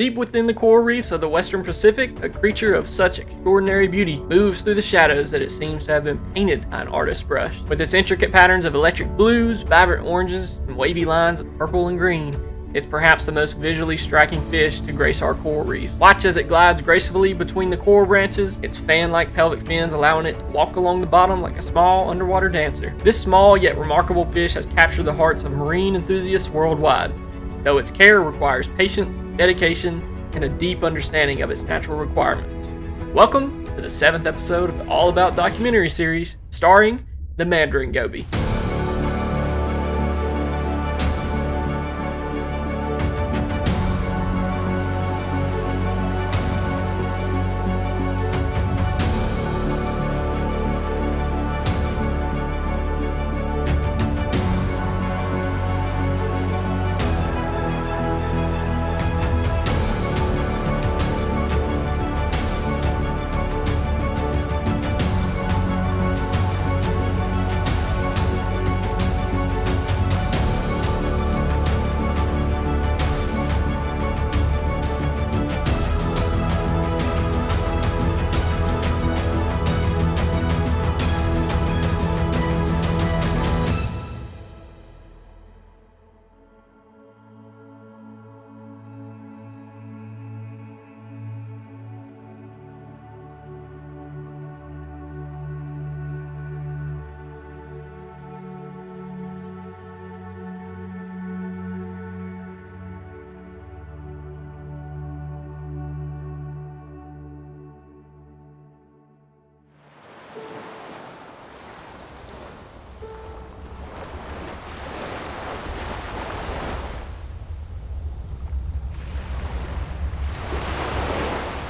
Deep within the coral reefs of the Western Pacific, a creature of such extraordinary beauty moves through the shadows that it seems to have been painted by an artist's brush. With its intricate patterns of electric blues, vibrant oranges, and wavy lines of purple and green, it's perhaps the most visually striking fish to grace our coral reefs. Watch as it glides gracefully between the coral branches, its fan-like pelvic fins allowing it to walk along the bottom like a small underwater dancer. This small yet remarkable fish has captured the hearts of marine enthusiasts worldwide, though its care requires patience, dedication, and a deep understanding of its natural requirements. Welcome to the 7th episode of the All About documentary series starring the Mandarin Goby.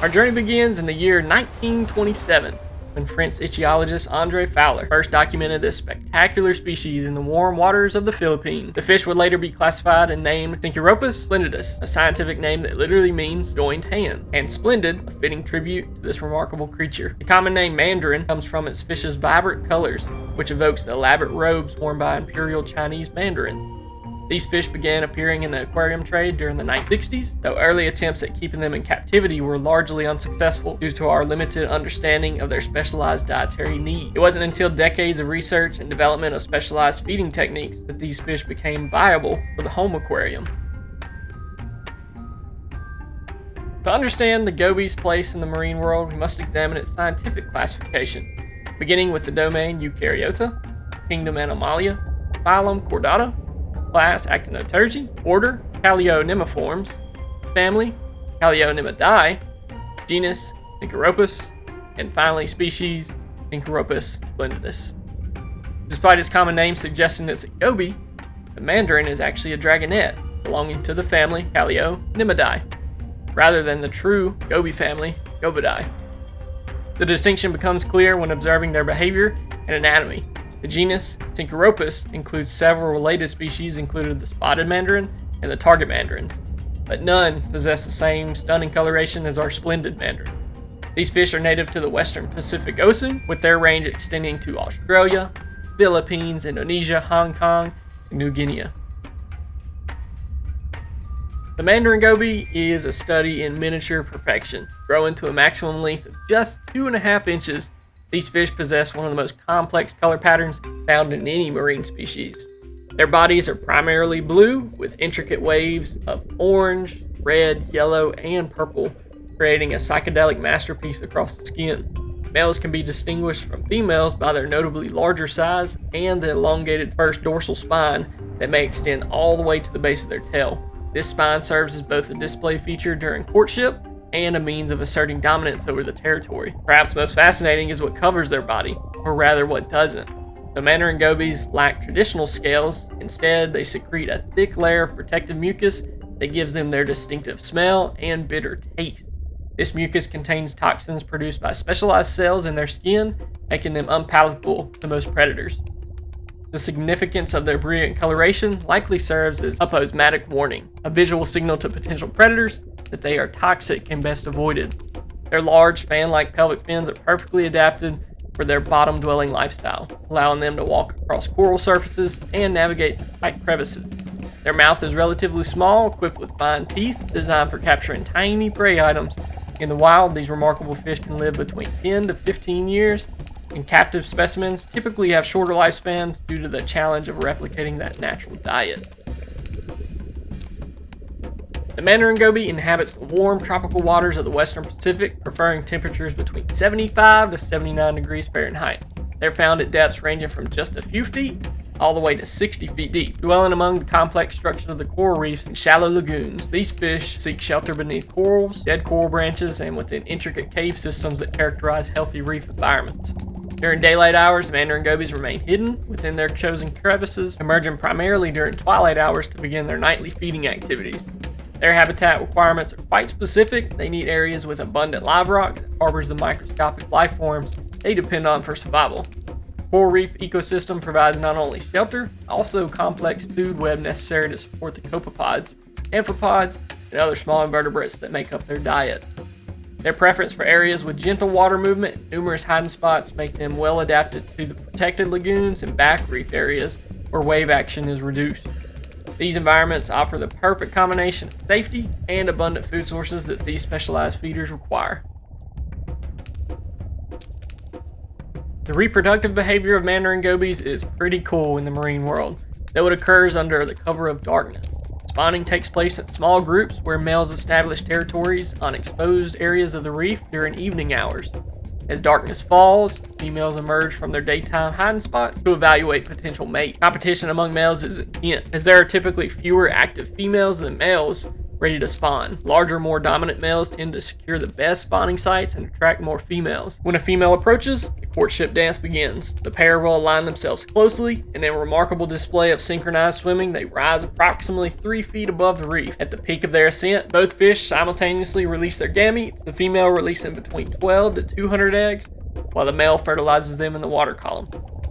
Our journey begins in the year 1927, when French ichthyologist Andre Fowler first documented this spectacular species in the warm waters of the Philippines. The fish would later be classified and named Synchiropus splendidus, a scientific name that literally means joined hands, and splendid, a fitting tribute to this remarkable creature. The common name Mandarin comes from its fish's vibrant colors, which evokes the elaborate robes worn by imperial Chinese mandarins. These fish began appearing in the aquarium trade during the 1960s, though early attempts at keeping them in captivity were largely unsuccessful due to our limited understanding of their specialized dietary needs. It wasn't until decades of research and development of specialized feeding techniques that these fish became viable for the home aquarium. To understand the goby's place in the marine world, we must examine its scientific classification, beginning with the domain Eukaryota, kingdom Animalia, phylum Chordata, class Actinoturgi, order Callionymiformes, family Callionymidae, genus Synchiropus, and finally species Synchiropus splendidus. Despite its common name suggesting it's a goby, the mandarin is actually a dragonette belonging to the family Callionymidae, rather than the true goby family Gobidae. The distinction becomes clear when observing their behavior and anatomy. The genus Synchiropus includes several related species, including the spotted mandarin and the target mandarins, but none possess the same stunning coloration as our splendid mandarin. These fish are native to the Western Pacific Ocean, with their range extending to Australia, Philippines, Indonesia, Hong Kong, and New Guinea. The Mandarin Goby is a study in miniature perfection. Growing to a maximum length of just 2.5 inches, these fish possess one of the most complex color patterns found in any marine species. Their bodies are primarily blue, with intricate waves of orange, red, yellow, and purple, creating a psychedelic masterpiece across the skin. Males can be distinguished from females by their notably larger size and the elongated first dorsal spine that may extend all the way to the base of their tail. This spine serves as both a display feature during courtship and a means of asserting dominance over the territory. Perhaps most fascinating is what covers their body, or rather what doesn't. The Mandarin gobies lack traditional scales. Instead, they secrete a thick layer of protective mucus that gives them their distinctive smell and bitter taste. This mucus contains toxins produced by specialized cells in their skin, making them unpalatable to most predators. The significance of their brilliant coloration likely serves as a aposematic warning, a visual signal to potential predators that they are toxic and best avoided. Their large fan-like pelvic fins are perfectly adapted for their bottom-dwelling lifestyle, allowing them to walk across coral surfaces and navigate tight crevices. Their mouth is relatively small, equipped with fine teeth, designed for capturing tiny prey items. In the wild, these remarkable fish can live between 10 to 15 years, and captive specimens typically have shorter lifespans due to the challenge of replicating that natural diet. The Mandarin Goby inhabits the warm tropical waters of the western Pacific, preferring temperatures between 75 to 79 degrees Fahrenheit. They're found at depths ranging from just a few feet all the way to 60 feet deep, dwelling among the complex structures of the coral reefs and shallow lagoons. These fish seek shelter beneath corals, dead coral branches, and within intricate cave systems that characterize healthy reef environments. During daylight hours, the Mandarin Gobies remain hidden within their chosen crevices, emerging primarily during twilight hours to begin their nightly feeding activities. Their habitat requirements are quite specific. They need areas with abundant live rock that harbors the microscopic life forms they depend on for survival. The coral reef ecosystem provides not only shelter, but also complex food web necessary to support the copepods, amphipods, and other small invertebrates that make up their diet. Their preference for areas with gentle water movement and numerous hiding spots make them well adapted to the protected lagoons and back reef areas where wave action is reduced. These environments offer the perfect combination of safety and abundant food sources that these specialized feeders require. The reproductive behavior of Mandarin Gobies is pretty cool in the marine world, though it occurs under the cover of darkness. Spawning takes place in small groups where males establish territories on exposed areas of the reef during evening hours. As darkness falls, females emerge from their daytime hiding spots to evaluate potential mates. Competition among males is intense, as there are typically fewer active females than males ready to spawn. Larger, more dominant males tend to secure the best spawning sites and attract more females. When a female approaches, the courtship dance begins. The pair will align themselves closely, and in a remarkable display of synchronized swimming, they rise approximately 3 feet above the reef. At the peak of their ascent, both fish simultaneously release their gametes, the female releasing between 12 to 200 eggs, while the male fertilizes them in the water column.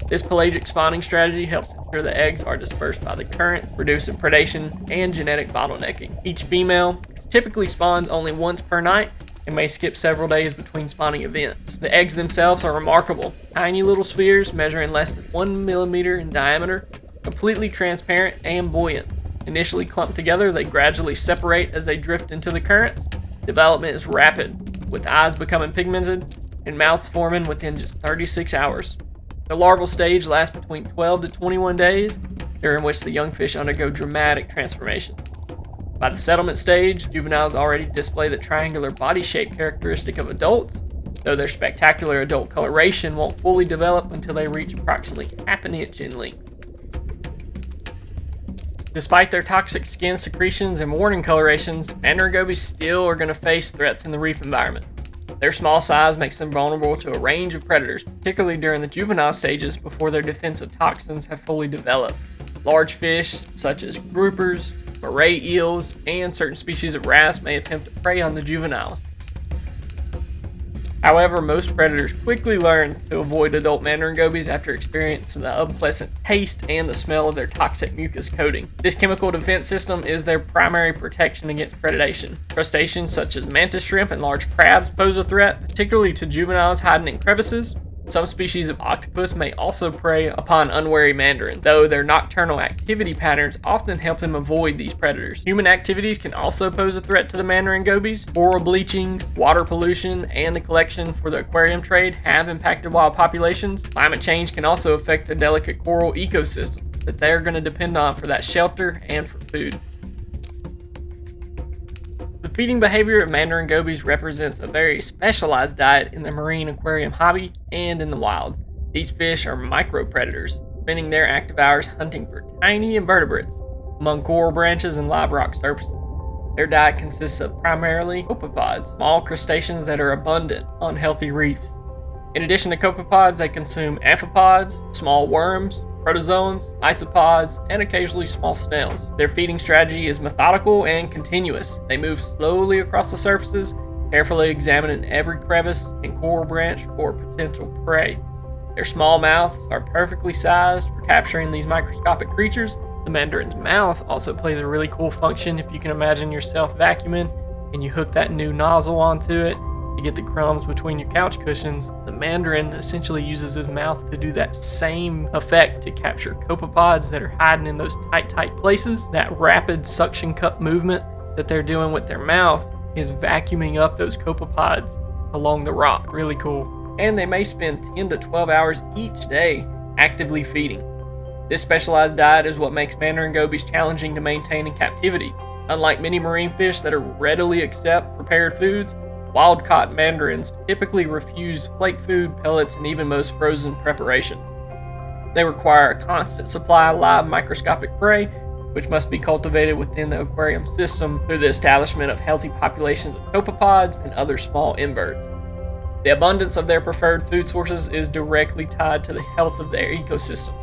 This pelagic spawning strategy helps ensure the eggs are dispersed by the currents, reducing predation and genetic bottlenecking. Each female typically spawns only once per night and may skip several days between spawning events. The eggs themselves are remarkable, tiny little spheres measuring less than 1 millimeter in diameter, completely transparent and buoyant. Initially clumped together, they gradually separate as they drift into the currents. Development is rapid, with eyes becoming pigmented and mouths forming within just 36 hours. The larval stage lasts between 12 to 21 days, during which the young fish undergo dramatic transformation. By the settlement stage, juveniles already display the triangular body shape characteristic of adults, though their spectacular adult coloration won't fully develop until they reach approximately half an inch in length. Despite their toxic skin secretions and warning colorations, Mandarin Gobies still are going to face threats in the reef environment. Their small size makes them vulnerable to a range of predators, particularly during the juvenile stages before their defensive toxins have fully developed. Large fish, such as groupers, moray eels, and certain species of wrasse may attempt to prey on the juveniles. However, most predators quickly learn to avoid adult Mandarin Gobies after experiencing the unpleasant taste and the smell of their toxic mucus coating. This chemical defense system is their primary protection against predation. Crustaceans such as mantis shrimp and large crabs pose a threat, particularly to juveniles hiding in crevices. Some species of octopus may also prey upon unwary mandarins, though their nocturnal activity patterns often help them avoid these predators. Human activities can also pose a threat to the Mandarin Gobies. Coral bleachings, water pollution, and the collection for the aquarium trade have impacted wild populations. Climate change can also affect the delicate coral ecosystem that they're going to depend on for that shelter and for food. The feeding behavior of Mandarin Gobies represents a very specialized diet in the marine aquarium hobby and in the wild. These fish are micropredators, spending their active hours hunting for tiny invertebrates among coral branches and live rock surfaces. Their diet consists of primarily copepods, small crustaceans that are abundant on healthy reefs. In addition to copepods, they consume amphipods, small worms, protozoans, isopods, and occasionally small snails. Their feeding strategy is methodical and continuous. They move slowly across the surfaces, carefully examining every crevice and coral branch for potential prey. Their small mouths are perfectly sized for capturing these microscopic creatures. The mandarin's mouth also plays a really cool function if you can imagine yourself vacuuming and you hook that new nozzle onto it to get the crumbs between your couch cushions, the mandarin essentially uses his mouth to do that same effect to capture copepods that are hiding in those tight places. That rapid suction cup movement that they're doing with their mouth is vacuuming up those copepods along the rock. Really cool. And they may spend 10 to 12 hours each day actively feeding. This specialized diet is what makes Mandarin gobies challenging to maintain in captivity. Unlike many marine fish that readily accept prepared foods, wild-caught mandarins typically refuse flake food, pellets, and even most frozen preparations. They require a constant supply of live microscopic prey, which must be cultivated within the aquarium system through the establishment of healthy populations of copepods and other small inverts. The abundance of their preferred food sources is directly tied to the health of their ecosystem.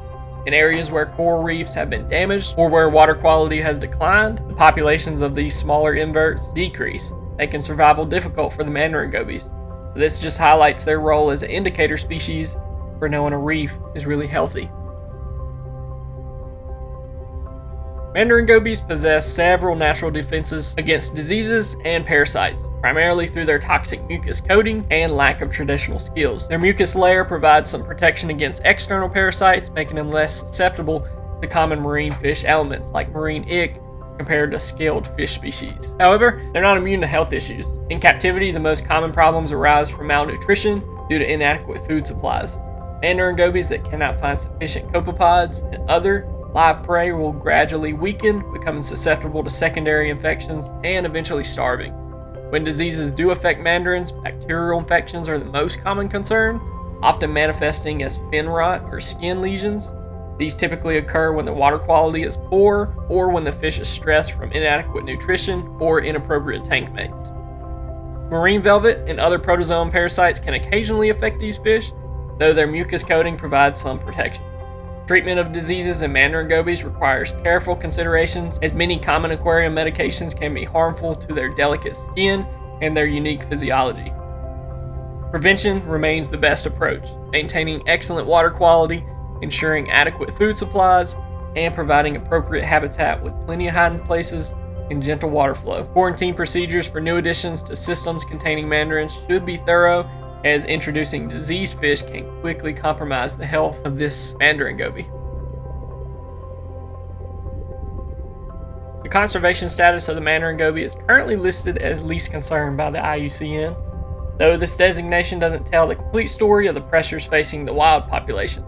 In areas where coral reefs have been damaged or where water quality has declined, the populations of these smaller inverts decrease, making survival difficult for the Mandarin gobies. This just highlights their role as an indicator species for knowing a reef is really healthy. Mandarin gobies possess several natural defenses against diseases and parasites, primarily through their toxic mucus coating and lack of traditional skills. Their mucus layer provides some protection against external parasites, making them less susceptible to common marine fish elements like marine ick compared to scaled fish species. However, they're not immune to health issues. In captivity, the most common problems arise from malnutrition due to inadequate food supplies. Mandarin gobies that cannot find sufficient copepods and other live prey will gradually weaken, becoming susceptible to secondary infections and eventually starving. When diseases do affect mandarins, bacterial infections are the most common concern, often manifesting as fin rot or skin lesions. These typically occur when the water quality is poor or when the fish is stressed from inadequate nutrition or inappropriate tank mates. Marine velvet and other protozoan parasites can occasionally affect these fish, though their mucus coating provides some protection. Treatment of diseases in Mandarin gobies requires careful considerations, as many common aquarium medications can be harmful to their delicate skin and their unique physiology. Prevention remains the best approach, maintaining excellent water quality, ensuring adequate food supplies, and providing appropriate habitat with plenty of hiding places and gentle water flow. Quarantine procedures for new additions to systems containing mandarins should be thorough, as introducing diseased fish can quickly compromise the health of this Mandarin goby. The conservation status of the Mandarin goby is currently listed as least concern by the IUCN, though this designation doesn't tell the complete story of the pressures facing the wild populations.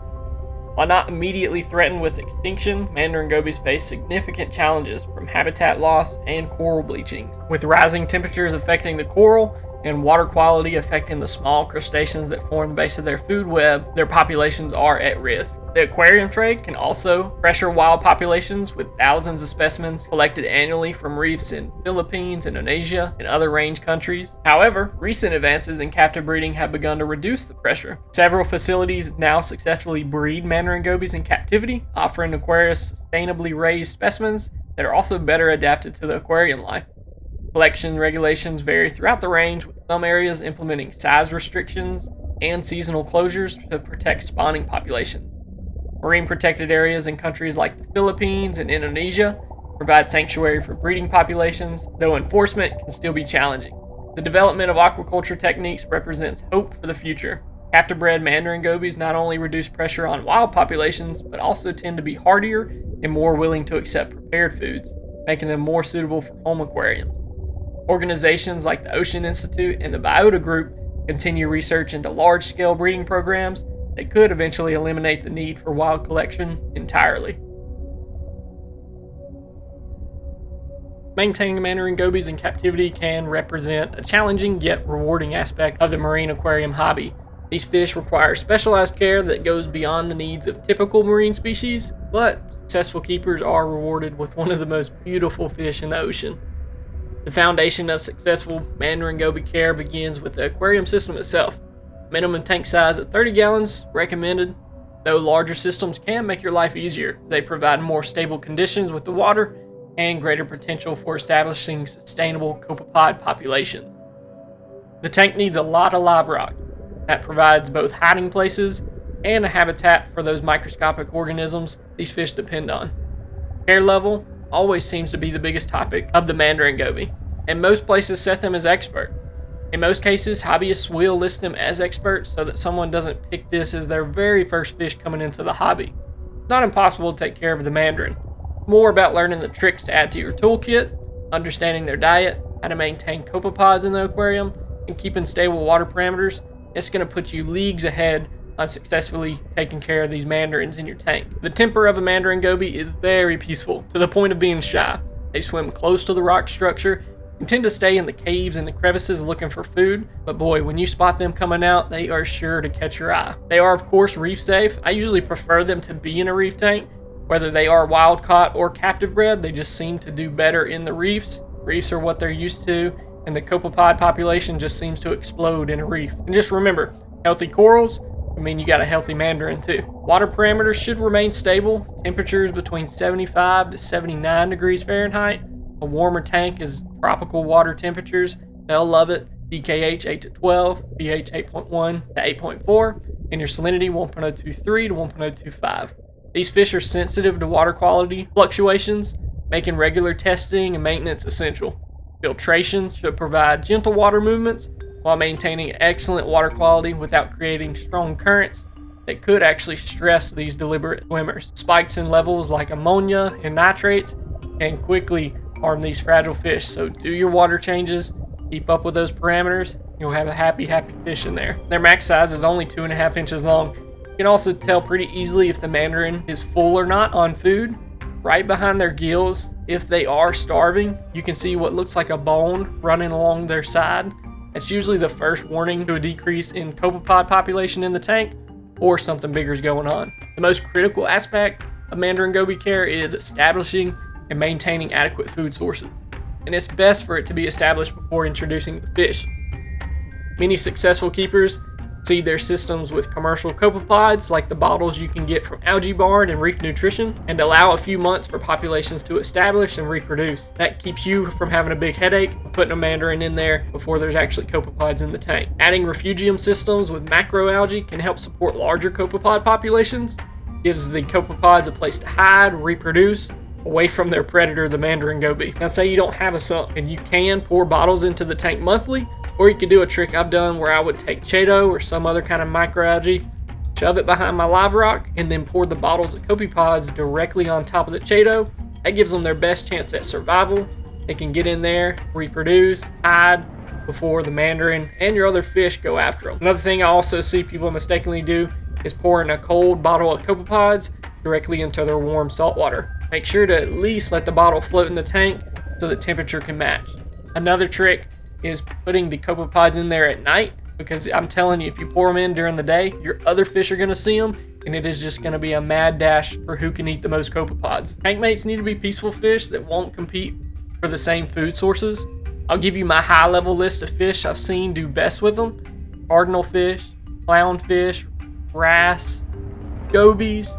While not immediately threatened with extinction, Mandarin gobies face significant challenges from habitat loss and coral bleaching. With rising temperatures affecting the coral and water quality affecting the small crustaceans that form the base of their food web, their populations are at risk. The aquarium trade can also pressure wild populations, with thousands of specimens collected annually from reefs in Philippines, Indonesia, and other range countries. However, recent advances in captive breeding have begun to reduce the pressure. Several facilities now successfully breed Mandarin gobies in captivity, offering aquarists sustainably raised specimens that are also better adapted to the aquarium life. Collection regulations vary throughout the range, with some areas implementing size restrictions and seasonal closures to protect spawning populations. Marine protected areas in countries like the Philippines and Indonesia provide sanctuary for breeding populations, though enforcement can still be challenging. The development of aquaculture techniques represents hope for the future. Captive-bred Mandarin gobies not only reduce pressure on wild populations, but also tend to be hardier and more willing to accept prepared foods, making them more suitable for home aquariums. Organizations like the Ocean Institute and the Biota Group continue research into large-scale breeding programs that could eventually eliminate the need for wild collection entirely. Maintaining Mandarin gobies in captivity can represent a challenging yet rewarding aspect of the marine aquarium hobby. These fish require specialized care that goes beyond the needs of typical marine species, but successful keepers are rewarded with one of the most beautiful fish in the ocean. The foundation of successful Mandarin goby care begins with the aquarium system itself. Minimum tank size at 30 gallons recommended, though larger systems can make your life easier. They provide more stable conditions with the water and greater potential for establishing sustainable copepod populations. The tank needs a lot of live rock that provides both hiding places and a habitat for those microscopic organisms these fish depend on. Care level always seems to be the biggest topic of the Mandarin goby, and most places set them as expert. In most cases, hobbyists will list them as experts so that someone doesn't pick this as their very first fish coming into the hobby. It's not impossible to take care of the mandarin. More about learning the tricks to add to your toolkit, understanding their diet, how to maintain copepods in the aquarium, and keeping stable water parameters. It's going to put you leagues ahead on successfully taking care of these mandarins in your tank. The temper of a Mandarin Goby is very peaceful, to the point of being shy. They swim close to the rock structure and tend to stay in the caves and the crevices looking for food, but boy, when you spot them coming out, they are sure to catch your eye. They are, of course, reef safe. I usually prefer them to be in a reef tank. Whether they are wild caught or captive bred, they just seem to do better in the reefs. Reefs are what they're used to, and the copepod population just seems to explode in a reef. And just remember, healthy corals, I mean, you got a healthy mandarin too. Water parameters should remain stable. Temperatures between 75 to 79 degrees Fahrenheit. A warmer tank is tropical water temperatures. They'll love it. DKH 8 to 12, pH 8.1 to 8.4, and your salinity 1.023 to 1.025. These fish are sensitive to water quality fluctuations, making regular testing and maintenance essential. Filtration should provide gentle water movements while maintaining excellent water quality without creating strong currents that could actually stress these deliberate swimmers. Spikes in levels like ammonia and nitrates can quickly harm these fragile fish, so do your water changes, keep up with those parameters, you'll have a happy fish in there. Their max size is only 2.5 inches long. You can also tell pretty easily if the mandarin is full or not on food. Right behind their gills, if they are starving, you can see what looks like a bone running along their side. That's usually the first warning to a decrease in copepod population in the tank, or something bigger is going on. The most critical aspect of Mandarin Goby care is establishing and maintaining adequate food sources, and it's best for it to be established before introducing the fish. Many successful keepers seed their systems with commercial copepods like the bottles you can get from Algae Barn and Reef Nutrition, and allow a few months for populations to establish and reproduce. That keeps you from having a big headache of putting a mandarin in there before there's actually copepods in the tank. Adding refugium systems with macroalgae can help support larger copepod populations, gives the copepods a place to hide, reproduce, away from their predator, the Mandarin Goby. Now say you don't have a sump, and you can pour bottles into the tank monthly, or you could do a trick I've done where I would take Chaeto or some other kind of microalgae, shove it behind my live rock, and then pour the bottles of copepods directly on top of the Chaeto. That gives them their best chance at survival. They can get in there, reproduce, hide before the mandarin and your other fish go after them. Another thing I also see people mistakenly do is pouring a cold bottle of copepods directly into their warm salt water. Make sure to at least let the bottle float in the tank so the temperature can match. Another trick is putting the copepods in there at night, because I'm telling you, if you pour them in during the day, your other fish are going to see them, and it is just going to be a mad dash for who can eat the most copepods. Tank mates need to be peaceful fish that won't compete for the same food sources. I'll give you my high-level list of fish I've seen do best with them: cardinal fish, clownfish, wrasse, gobies,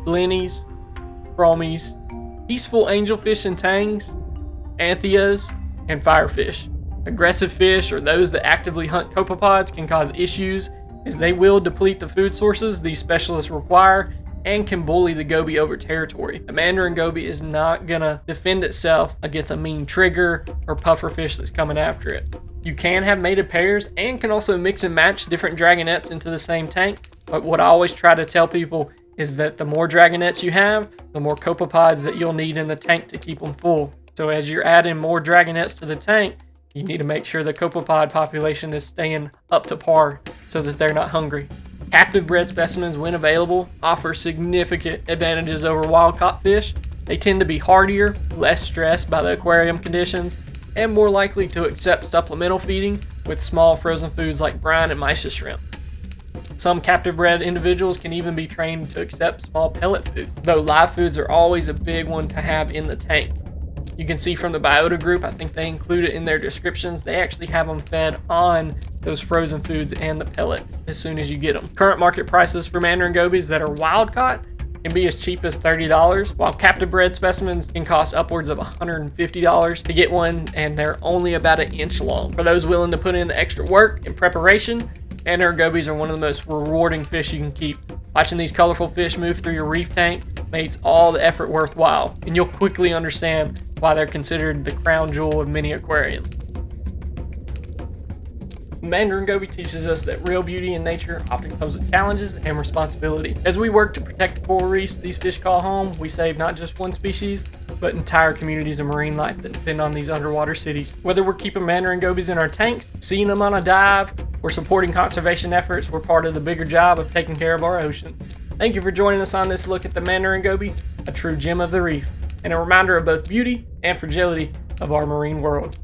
blennies, chromies, peaceful angelfish and tangs, anthias, and firefish. Aggressive fish, or those that actively hunt copepods, can cause issues as they will deplete the food sources these specialists require and can bully the goby over territory. The Mandarin Goby is not gonna defend itself against a mean trigger or puffer fish that's coming after it. You can have mated pairs and can also mix and match different dragonettes into the same tank, but what I always try to tell people is that the more dragonettes you have, the more copepods that you'll need in the tank to keep them full. So as you're adding more dragonettes to the tank, you need to make sure the copepod population is staying up to par so that they're not hungry. Captive bred specimens, when available, offer significant advantages over wild-caught fish. They tend to be hardier, less stressed by the aquarium conditions, and more likely to accept supplemental feeding with small frozen foods like brine and mysis shrimp. Some captive bred individuals can even be trained to accept small pellet foods, though live foods are always a big one to have in the tank. You can see from the Biota group, I think they include it in their descriptions, they actually have them fed on those frozen foods and the pellets as soon as you get them. Current market prices for Mandarin Gobies that are wild caught can be as cheap as $30, while captive bred specimens can cost upwards of $150 to get one, and they're only about an inch long. For those willing to put in the extra work and preparation, Mandarin Gobies are one of the most rewarding fish you can keep. Watching these colorful fish move through your reef tank makes all the effort worthwhile, and you'll quickly understand why they're considered the crown jewel of many aquariums. Mandarin Goby teaches us that real beauty in nature often comes with challenges and responsibility. As we work to protect the coral reefs these fish call home, we save not just one species, but entire communities of marine life that depend on these underwater cities. Whether we're keeping Mandarin Gobies in our tanks, seeing them on a dive, or supporting conservation efforts, we're part of the bigger job of taking care of our oceans. Thank you for joining us on this look at the Mandarin Goby, a true gem of the reef, and a reminder of both beauty and fragility of our marine world.